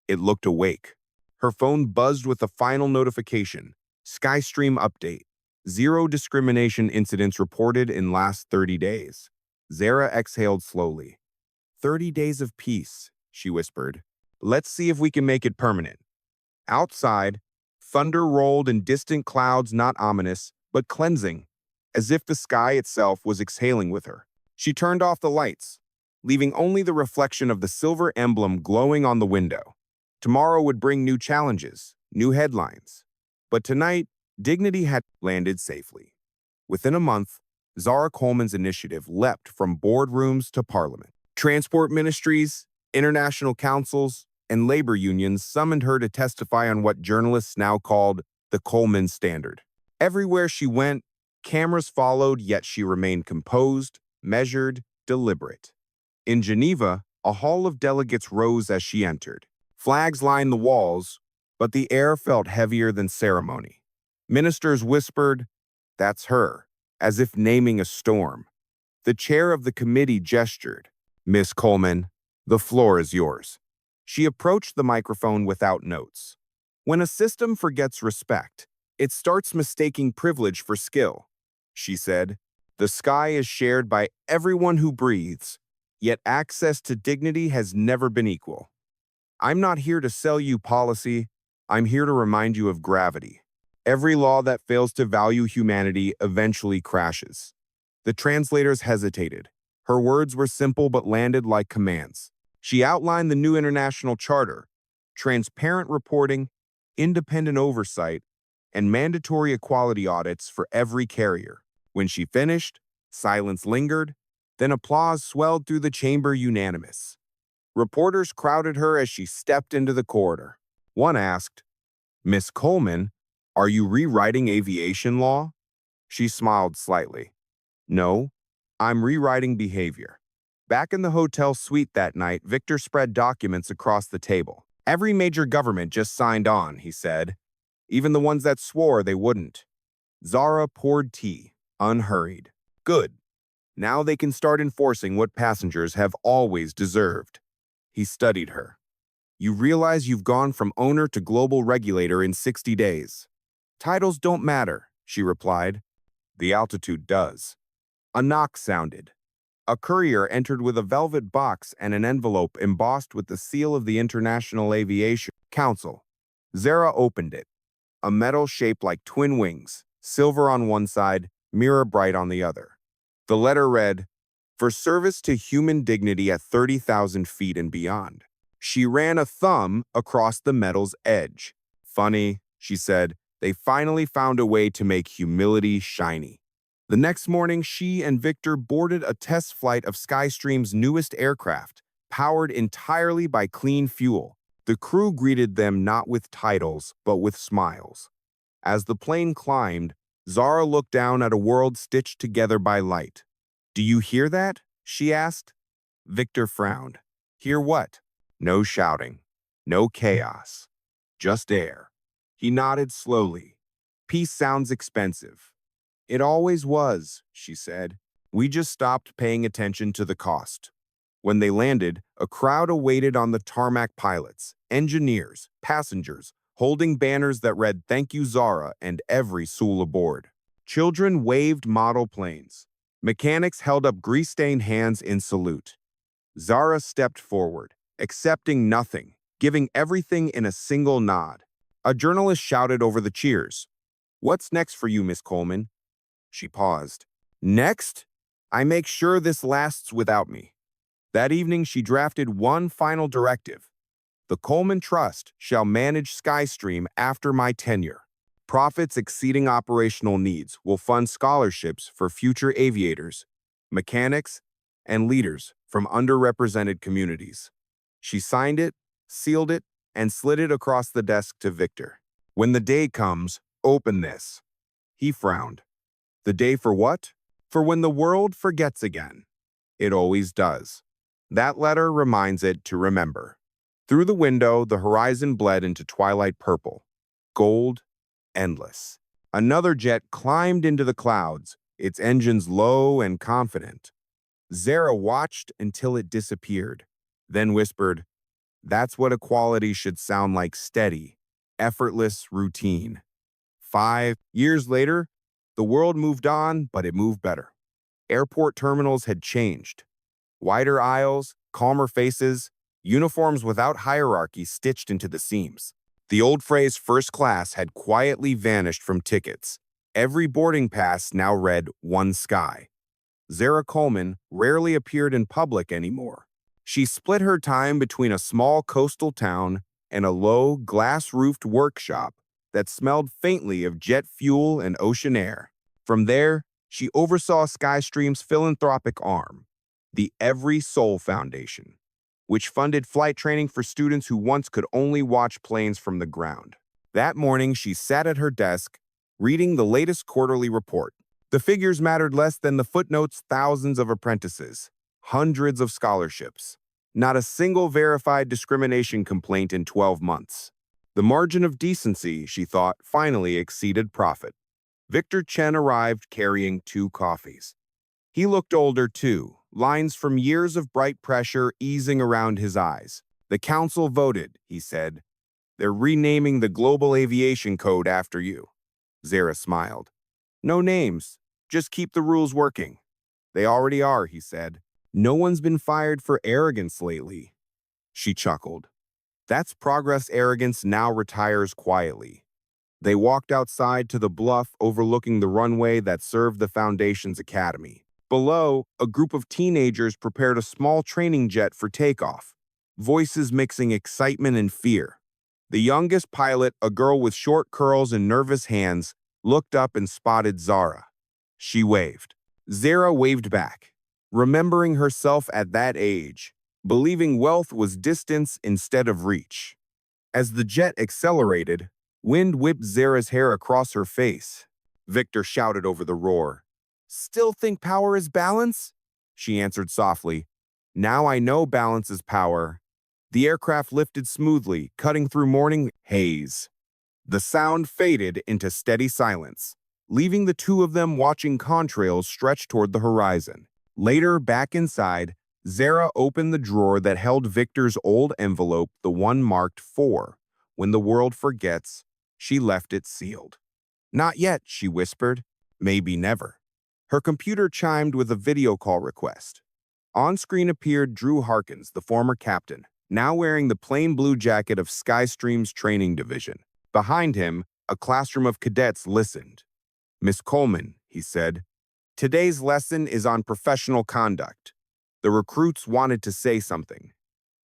It looked awake. Her phone buzzed with a final notification. Skystream update. 0 discrimination incidents reported in last 30 days. Zara exhaled slowly. 30 days of peace, she whispered. Let's see if we can make it permanent. Outside, thunder rolled in distant clouds, not ominous, but cleansing, as if the sky itself was exhaling with her. She turned off the lights, leaving only the reflection of the silver emblem glowing on the window. Tomorrow would bring new challenges, new headlines. But tonight, dignity had landed safely. Within a month, Zara Coleman's initiative leapt from boardrooms to parliament. Transport ministries, international councils, and labor unions summoned her to testify on what journalists now called the Coleman Standard. Everywhere she went, cameras followed, yet she remained composed, measured, deliberate. In Geneva, a hall of delegates rose as she entered. Flags lined the walls, but the air felt heavier than ceremony. Ministers whispered, "That's her," as if naming a storm. The chair of the committee gestured. "Miss Coleman, the floor is yours." She approached the microphone without notes. When a system forgets respect, it starts mistaking privilege for skill, she said. The sky is shared by everyone who breathes, yet access to dignity has never been equal. I'm not here to sell you policy, I'm here to remind you of gravity. Every law that fails to value humanity eventually crashes. The translators hesitated. Her words were simple but landed like commands. She outlined the new international charter: transparent reporting, independent oversight, and mandatory equality audits for every carrier. When she finished, silence lingered, then applause swelled through the chamber, unanimous. Reporters crowded her as she stepped into the corridor. One asked, "Miss Coleman, are you rewriting aviation law?" She smiled slightly. "No, I'm rewriting behavior." Back in the hotel suite that night, Victor spread documents across the table. "Every major government just signed on," he said, "even the ones that swore they wouldn't." Zara poured tea, unhurried. "Good. Now they can start enforcing what passengers have always deserved." He studied her. "You realize you've gone from owner to global regulator in 60 days. "Titles don't matter," she replied. "The altitude does." A knock sounded. A courier entered with a velvet box and an envelope embossed with the seal of the International Aviation Council. Zara opened it. A metal shaped like twin wings, silver on one side, mirror bright on the other. The letter read, "For service to human dignity at 30,000 feet and beyond." She ran a thumb across the metal's edge. "Funny," she said, "they finally found a way to make humility shiny." The next morning, she and Victor boarded a test flight of Skystream's newest aircraft, powered entirely by clean fuel. The crew greeted them not with titles, but with smiles. As the plane climbed, Zara looked down at a world stitched together by light. "Do you hear that?" she asked. Victor frowned. "Hear what?" "No shouting. No chaos. Just air." He nodded slowly. "Peace sounds expensive." "It always was," she said. "We just stopped paying attention to the cost." When they landed, a crowd awaited on the tarmac: pilots, engineers, passengers, holding banners that read "Thank you, Zara," and "Every soul aboard." Children waved model planes. Mechanics held up grease-stained hands in salute. Zara stepped forward, accepting nothing, giving everything in a single nod. A journalist shouted over the cheers, "What's next for you, Miss Coleman?" She paused. "Next? I make sure this lasts without me." That evening, she drafted one final directive. "The Coleman Trust shall manage Skystream after my tenure. Profits exceeding operational needs will fund scholarships for future aviators, mechanics, and leaders from underrepresented communities." She signed it, sealed it, and slid it across the desk to Victor. "When the day comes, open this." He frowned. "The day for what?" "For when the world forgets again." It always does. That letter reminds it to remember. Through the window, the horizon bled into twilight purple. Gold, endless. Another jet climbed into the clouds, its engines low and confident. Zara watched until it disappeared, then whispered, "That's what equality should sound like: steady, effortless routine." 5 years later, the world moved on, but it moved better. Airport terminals had changed. Wider aisles, calmer faces, uniforms without hierarchy stitched into the seams. The old phrase "first class" had quietly vanished from tickets. Every boarding pass now read "One Sky." Zara Coleman rarely appeared in public anymore. She split her time between a small coastal town and a low, glass-roofed workshop that smelled faintly of jet fuel and ocean air. From there, she oversaw Skystream's philanthropic arm, the Every Soul Foundation, which funded flight training for students who once could only watch planes from the ground. That morning, she sat at her desk, reading the latest quarterly report. The figures mattered less than the footnotes: thousands of apprentices, hundreds of scholarships, not a single verified discrimination complaint in 12 months. The margin of decency, she thought, finally exceeded profit. Victor Chen arrived carrying 2 coffees. He looked older, too, lines from years of bright pressure easing around his eyes. "The council voted," he said. "They're renaming the Global Aviation Code after you." Zara smiled. "No names. Just keep the rules working." "They already are," he said. "No one's been fired for arrogance lately." She chuckled. "That's progress. Arrogance now retires quietly." They walked outside to the bluff overlooking the runway that served the Foundation's academy. Below, a group of teenagers prepared a small training jet for takeoff, voices mixing excitement and fear. The youngest pilot, a girl with short curls and nervous hands, looked up and spotted Zara. She waved. Zara waved back, remembering herself at that age, believing wealth was distance instead of reach. As the jet accelerated, wind whipped Zara's hair across her face. Victor shouted over the roar. "Still think power is balance?" She answered softly. "Now I know balance is power." The aircraft lifted smoothly, cutting through morning haze. The sound faded into steady silence, leaving the two of them watching contrails stretch toward the horizon. Later, back inside, Zara opened the drawer that held Victor's old envelope, the one marked 4. When the world forgets, she left it sealed. "Not yet," she whispered. "Maybe never." Her computer chimed with a video call request. On screen appeared Drew Harkins, the former captain, now wearing the plain blue jacket of Skystream's training division. Behind him, a classroom of cadets listened. "Miss Coleman," he said, "today's lesson is on professional conduct." The recruits wanted to say something.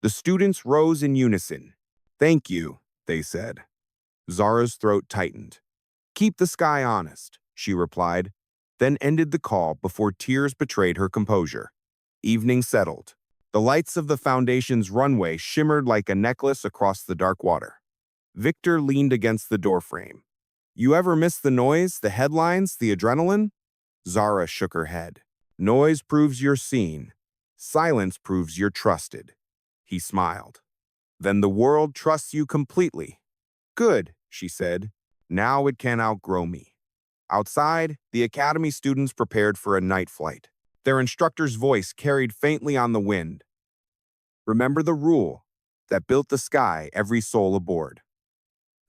The students rose in unison. "Thank you," they said. Zara's throat tightened. "Keep the sky honest," she replied, then ended the call before tears betrayed her composure. Evening settled. The lights of the Foundation's runway shimmered like a necklace across the dark water. Victor leaned against the doorframe. "You ever miss the noise, the headlines, the adrenaline?" Zara shook her head. "Noise proves you're seen. Silence proves you're trusted." He smiled. "Then the world trusts you completely." "Good," she said. "Now it can outgrow me." Outside, the academy students prepared for a night flight. Their instructor's voice carried faintly on the wind. "Remember the rule that built the sky, every soul aboard."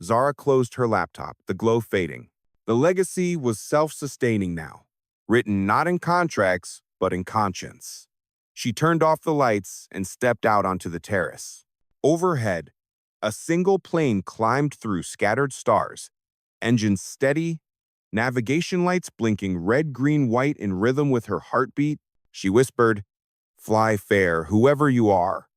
Zara closed her laptop, the glow fading. The legacy was self-sustaining now, written not in contracts, but in conscience. She turned off the lights and stepped out onto the terrace. Overhead, a single plane climbed through scattered stars, engines steady, navigation lights blinking red, green, white in rhythm with her heartbeat. She whispered, "Fly fair, whoever you are."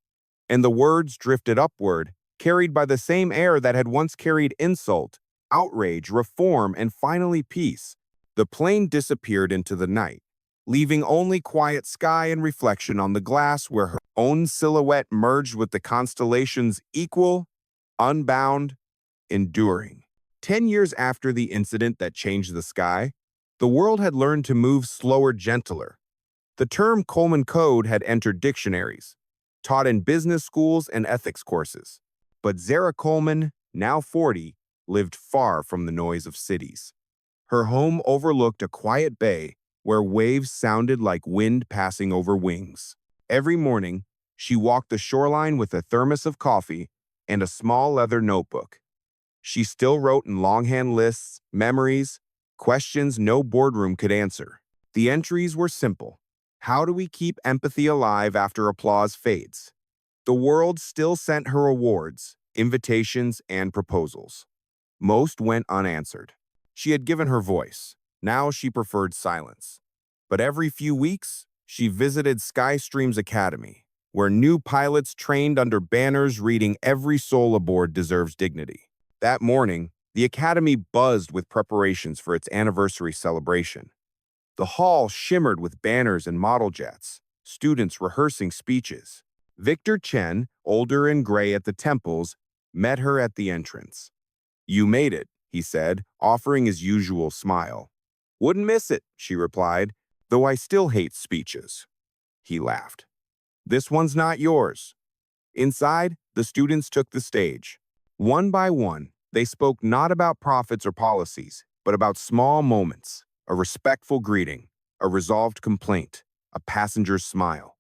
And the words drifted upward, carried by the same air that had once carried insult, outrage, reform, and finally peace. The plane disappeared into the night, leaving only quiet sky and reflection on the glass where her own silhouette merged with the constellations, equal, unbound, enduring. 10 years after the incident that changed the sky, the world had learned to move slower, gentler. The term Coleman Code had entered dictionaries, taught in business schools and ethics courses. But Zara Coleman, now 40, lived far from the noise of cities. Her home overlooked a quiet bay where waves sounded like wind passing over wings. Every morning, she walked the shoreline with a thermos of coffee and a small leather notebook. She still wrote in longhand lists, memories, questions no boardroom could answer. The entries were simple. How do we keep empathy alive after applause fades? The world still sent her awards, invitations, and proposals. Most went unanswered. She had given her voice. Now she preferred silence. But every few weeks, she visited Skystream's academy. where new pilots trained under banners reading "Every soul aboard deserves dignity." That morning, the Academy buzzed with preparations for its anniversary celebration. The hall shimmered with banners and model jets, students rehearsing speeches. Victor Chen, older and gray at the temples, met her at the entrance. "You made it," he said, offering his usual smile. "Wouldn't miss it," she replied, "though I still hate speeches." He laughed. "This one's not yours." Inside, the students took the stage. One by one, they spoke not about profits or policies, but about small moments, a respectful greeting, a resolved complaint, a passenger's smile.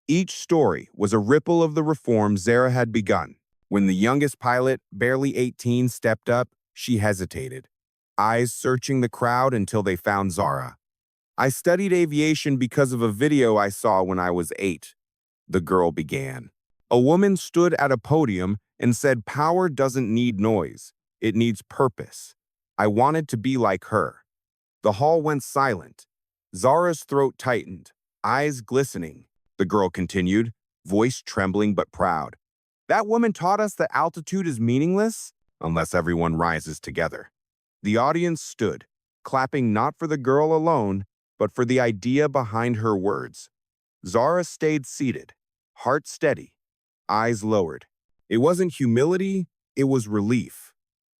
Each story was a ripple of the reform Zara had begun. When the youngest pilot, barely 18, stepped up, she hesitated, eyes searching the crowd until they found Zara. "I studied aviation because of a video I saw when I was 8, the girl began. A woman stood at a podium and said power doesn't need noise, it needs purpose. I wanted to be like her." The hall went silent. Zara's throat tightened, eyes glistening. The girl continued, voice trembling but proud. "That woman taught us that altitude is meaningless unless everyone rises together." The audience stood, clapping not for the girl alone, but for the idea behind her words. Zara stayed seated, heart steady, eyes lowered. It wasn't humility, it was relief.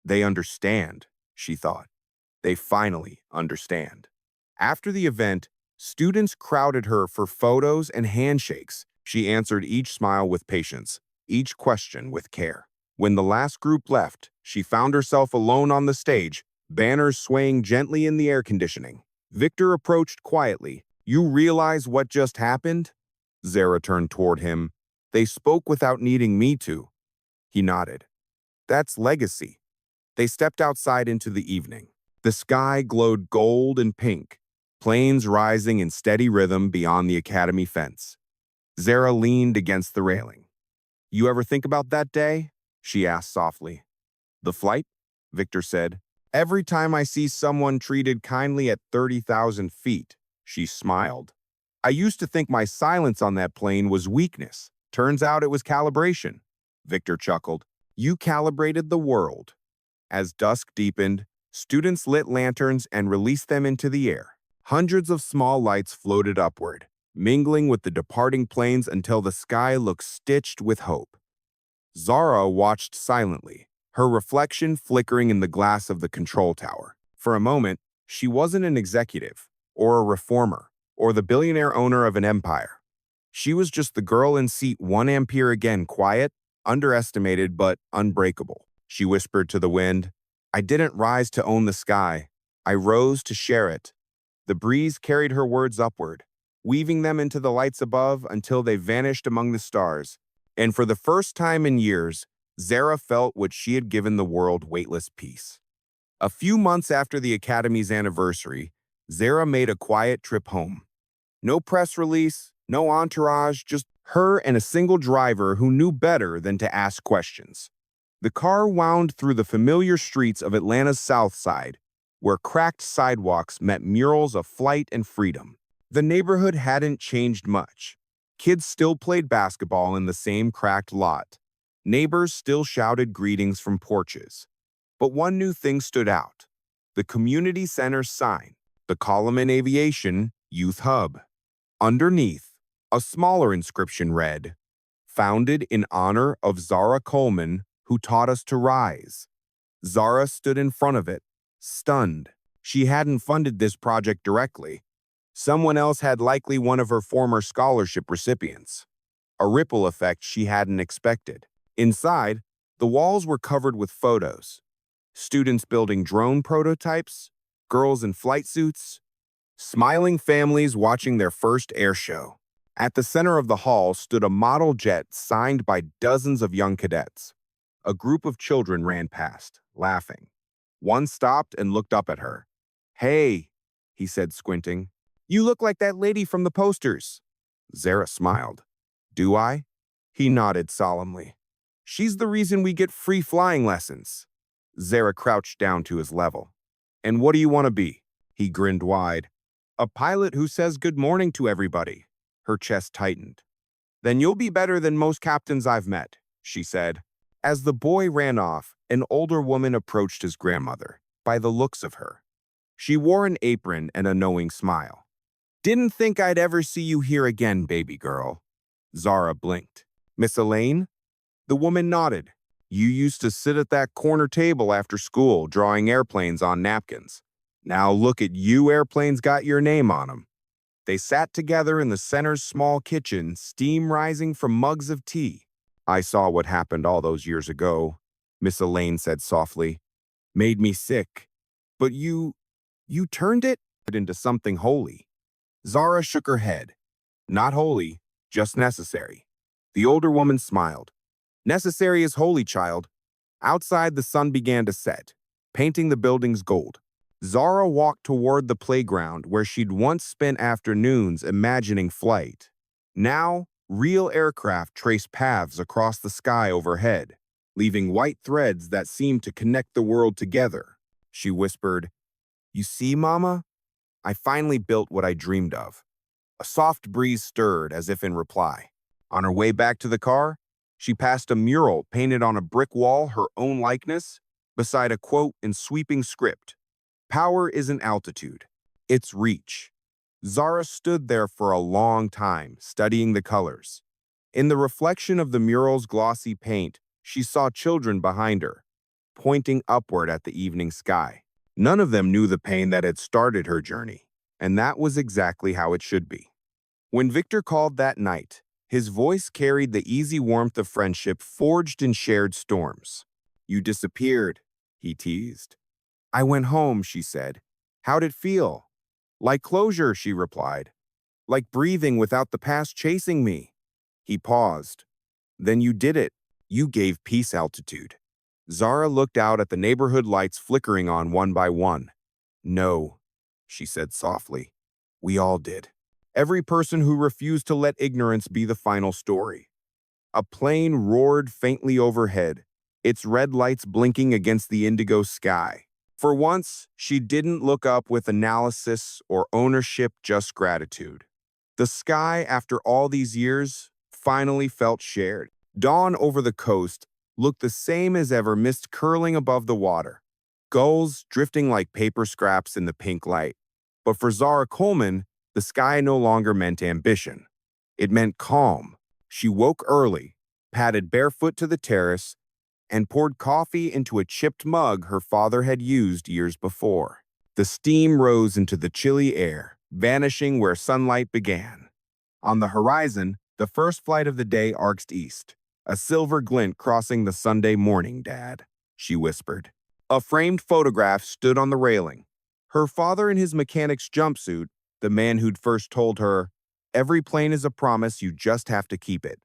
They understand, she thought. They finally understand. After the event, students crowded her for photos and handshakes. She answered each smile with patience, each question with care. When the last group left, she found herself alone on the stage, banners swaying gently in the air conditioning. Victor approached quietly. "You realize what just happened?" Zara turned toward him. "They spoke without needing me to." He nodded. "That's legacy." They stepped outside into the evening. The sky glowed gold and pink, planes rising in steady rhythm beyond the academy fence. Zara leaned against the railing. "You ever think about that day?" she asked softly. "The flight?" Victor said. "Every time I see someone treated kindly at 30,000 feet, she smiled. I used to think my silence on that plane was weakness. Turns out it was calibration." Victor chuckled. "You calibrated the world." As dusk deepened, students lit lanterns and released them into the air. Hundreds of small lights floated upward, mingling with the departing planes until the sky looked stitched with hope. Zara watched silently, her reflection flickering in the glass of the control tower. For a moment, she wasn't an executive, or a reformer, or the billionaire owner of an empire. She was just the girl in seat 1 Ampere again, quiet, underestimated, but unbreakable. She whispered to the wind, "I didn't rise to own the sky. I rose to share it." The breeze carried her words upward, weaving them into the lights above until they vanished among the stars. And for the first time in years, Zara felt what she had given the world: weightless peace. A few months after the Academy's anniversary, Zara made a quiet trip home. No press release, no entourage, just her and a single driver who knew better than to ask questions. The car wound through the familiar streets of Atlanta's South Side, where cracked sidewalks met murals of flight and freedom. The neighborhood hadn't changed much. Kids still played basketball in the same cracked lot. Neighbors still shouted greetings from porches. But one new thing stood out: the community center's sign, the column in Aviation Youth Hub. Underneath, a smaller inscription read, "Founded in honor of Zara Coleman, who taught us to rise." Zara stood in front of it, stunned. She hadn't funded this project directly. Someone else had, likely one of her former scholarship recipients. A ripple effect she hadn't expected. Inside, the walls were covered with photos. Students building drone prototypes, girls in flight suits, smiling families watching their first air show. At the center of the hall stood a model jet signed by dozens of young cadets. A group of children ran past, laughing. One stopped and looked up at her. "Hey," he said, squinting. "You look like that lady from the posters." Zara smiled. "Do I?" He nodded solemnly. "She's the reason we get free flying lessons." Zara crouched down to his level. "And what do you want to be?" He grinned wide. "A pilot who says good morning to everybody." Her chest tightened. Then you'll be better than most captains I've met, she said. As the boy ran off, an older woman approached his grandmother, by the looks of her. She wore an apron and a knowing smile. Didn't think I'd ever see you here again, baby girl. Zara blinked. Miss Elaine? The woman nodded. You used to sit at that corner table after school, drawing airplanes on napkins. Now look at you, airplanes got your name on them. They sat together in the center's small kitchen, steam rising from mugs of tea. I saw what happened all those years ago, Miss Elaine said softly. Made me sick. But you turned it into something holy. Zara shook her head. Not holy, just necessary. The older woman smiled. Necessary is holy, child. Outside, the sun began to set, painting the buildings gold. Zara walked toward the playground where she'd once spent afternoons imagining flight. Now, real aircraft traced paths across the sky overhead, leaving white threads that seemed to connect the world together. She whispered, You see, Mama? I finally built what I dreamed of. A soft breeze stirred as if in reply. On her way back to the car, she passed a mural painted on a brick wall, her own likeness, beside a quote in sweeping script. Power isn't altitude, it's reach. Zara stood there for a long time, studying the colors. In the reflection of the mural's glossy paint, she saw children behind her, pointing upward at the evening sky. None of them knew the pain that had started her journey, and that was exactly how it should be. When Victor called that night, his voice carried the easy warmth of friendship forged in shared storms. You disappeared, he teased. I went home, she said. How'd it feel? Like closure, she replied. Like breathing without the past chasing me. He paused. Then you did it. You gave peace altitude. Zara looked out at the neighborhood lights flickering on one by one. No, she said softly. We all did. Every person who refused to let ignorance be the final story. A plane roared faintly overhead, its red lights blinking against the indigo sky. For once, she didn't look up with analysis or ownership, just gratitude. The sky, after all these years, finally felt shared. Dawn over the coast looked the same as ever, mist curling above the water, gulls drifting like paper scraps in the pink light. But for Zara Coleman, the sky no longer meant ambition. It meant calm. She woke early, padded barefoot to the terrace, and poured coffee into a chipped mug her father had used years before. The steam rose into the chilly air, vanishing where sunlight began. On the horizon, the first flight of the day arced east, a silver glint crossing the Sunday morning, Dad, she whispered. A framed photograph stood on the railing. Her father in his mechanic's jumpsuit, the man who'd first told her, every plane is a promise, you just have to keep it.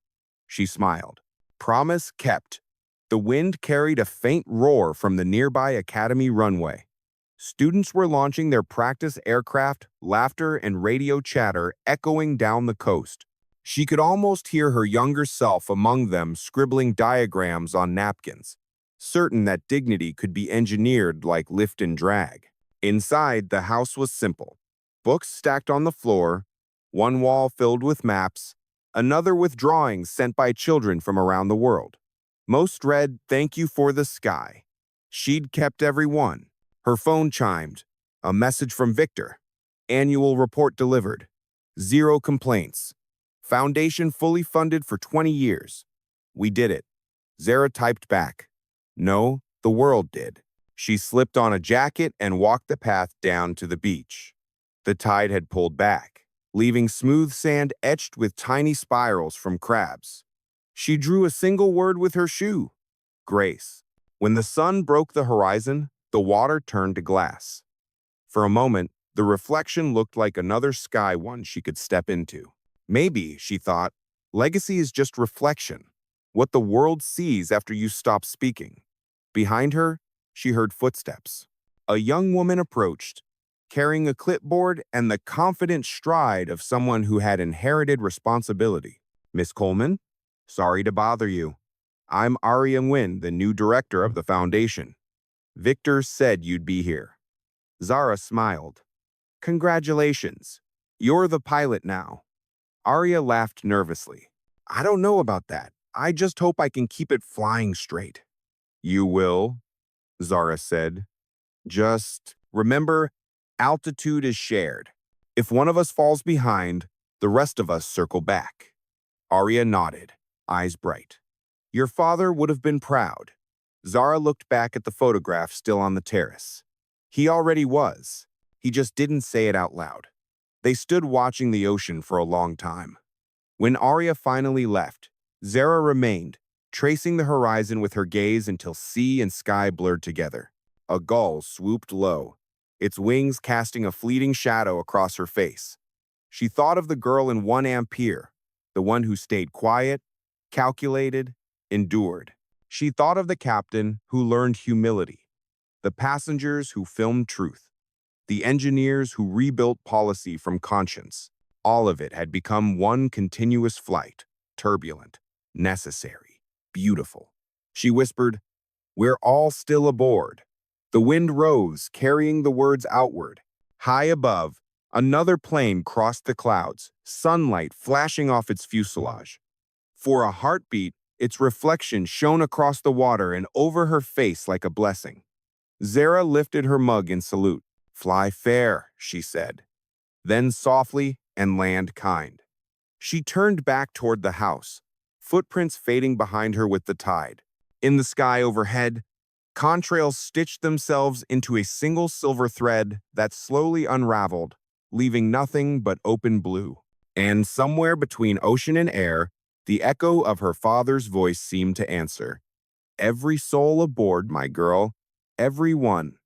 She smiled. Promise kept. The wind carried a faint roar from the nearby Academy runway. Students were launching their practice aircraft, laughter and radio chatter echoing down the coast. She could almost hear her younger self among them scribbling diagrams on napkins, certain that dignity could be engineered like lift and drag. Inside, the house was simple. Books stacked on the floor, one wall filled with maps, another with drawings sent by children from around the world. Most read, Thank you for the sky. She'd kept every one. Her phone chimed. A message from Victor. Annual report delivered. 0 complaints. Foundation fully funded for 20 years. We did it. Zara typed back. No, the world did. She slipped on a jacket and walked the path down to the beach. The tide had pulled back, leaving smooth sand etched with tiny spirals from crabs. She drew a single word with her shoe. Grace. When the sun broke the horizon, the water turned to glass. For a moment, the reflection looked like another sky one she could step into. Maybe, she thought, legacy is just reflection, what the world sees after you stop speaking. Behind her, she heard footsteps. A young woman approached, carrying a clipboard and the confident stride of someone who had inherited responsibility. Miss Coleman? Sorry to bother you. I'm Aria Nguyen, the new director of the foundation. Victor said you'd be here. Zara smiled. Congratulations. You're the pilot now. Aria laughed nervously. I don't know about that. I just hope I can keep it flying straight. You will, Zara said. Just remember, altitude is shared. If one of us falls behind, the rest of us circle back. Arya nodded, eyes bright. Your father would have been proud. Zara looked back at the photograph still on the terrace. He already was. He just didn't say it out loud. They stood watching the ocean for a long time. When Arya finally left, Zara remained, tracing the horizon with her gaze until sea and sky blurred together. A gull swooped low, its wings casting a fleeting shadow across her face. She thought of the girl in 1 Ampere, the one who stayed quiet, calculated, endured. She thought of the captain who learned humility, the passengers who filmed truth, the engineers who rebuilt policy from conscience. All of it had become one continuous flight, turbulent, necessary, beautiful. She whispered, "We're all still aboard." The wind rose, carrying the words outward. High above, another plane crossed the clouds, sunlight flashing off its fuselage. For a heartbeat, its reflection shone across the water and over her face like a blessing. Zara lifted her mug in salute. "Fly fair," she said. Then softly and land kind. She turned back toward the house, footprints fading behind her with the tide. In the sky overhead, contrails stitched themselves into a single silver thread that slowly unraveled, leaving nothing but open blue. And somewhere between ocean and air, the echo of her father's voice seemed to answer, "Every soul aboard, my girl, every one."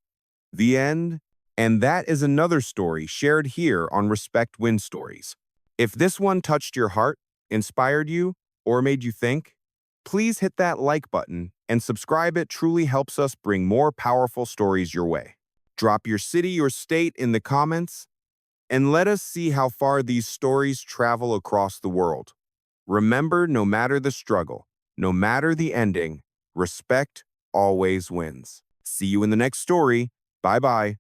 The end. And that is another story shared here on Respect Win Stories. If this one touched your heart, inspired you, or made you think, please hit that like button and subscribe. It truly helps us bring more powerful stories your way. Drop your city or state in the comments and let us see how far these stories travel across the world. Remember, no matter the struggle, no matter the ending, respect always wins. See you in the next story. Bye-bye.